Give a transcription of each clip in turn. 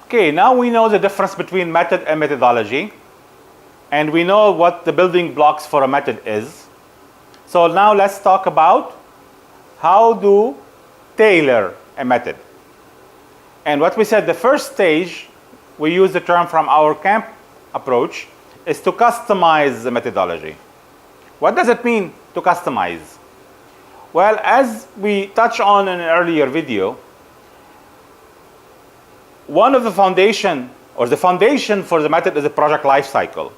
Okay, now we know the difference between method and methodology, and we know what the building blocks for a method is. So now let's talk about how to tailor a method. And what we said, the first stage, we use the term from our camp approach, is to customize the methodology. What does it mean to customize? Well, as we touched on in an earlier video, one of the foundation for the method is the project life cycle.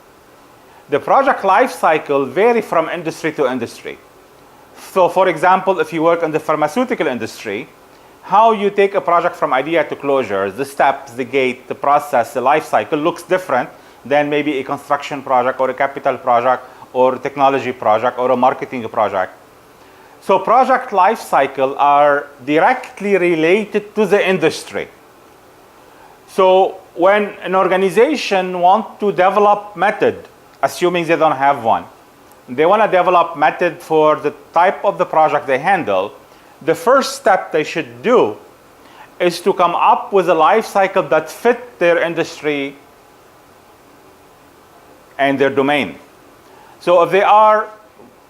The project life cycle vary from industry to industry. So for example, if you work in the pharmaceutical industry, how you take a project from idea to closure, the steps, the gate, the process, the life cycle looks different than maybe a construction project or a capital project or a technology project or a marketing project. So project life cycle are directly related to the industry. So when an organization wants to develop method, assuming they don't have one, they want to develop method for the type of the project they handle, the first step they should do is to come up with a life cycle that fit their industry and their domain. So if they are,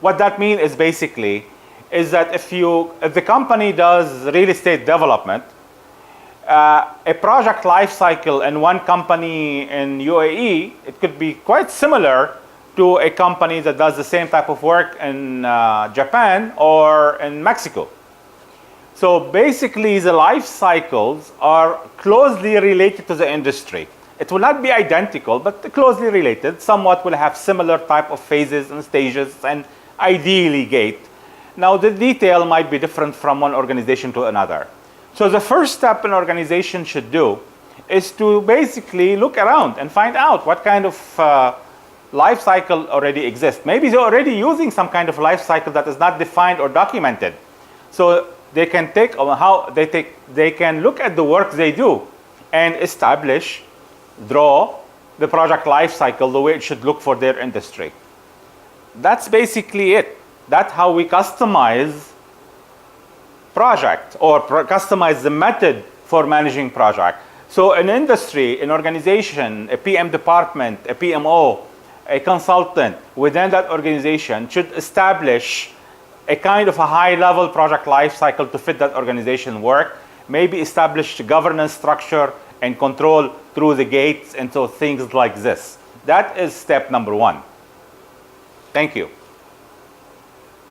what that means is basically, is that if the company does real estate development, a project life cycle in one company in UAE, it could be quite similar to a company that does the same type of work in Japan or in Mexico. So basically the life cycles are closely related to the industry. It will not be identical, but closely related. Somewhat will have similar type of phases and stages and ideally gate. Now the detail might be different from one organization to another. So the first step an organization should do is to basically look around and find out what kind of life cycle already exists. Maybe they're already using some kind of life cycle that is not defined or documented. So they can they can look at the work they do and draw the project life cycle the way it should look for their industry. That's basically it. That's how we customize project or customize the method for managing project. So an industry, an organization, a PM department, a PMO, a consultant within that organization should establish a kind of a high-level project life cycle to fit that organization work, maybe establish governance structure and control through the gates and so things like this. That is step number one. Thank you.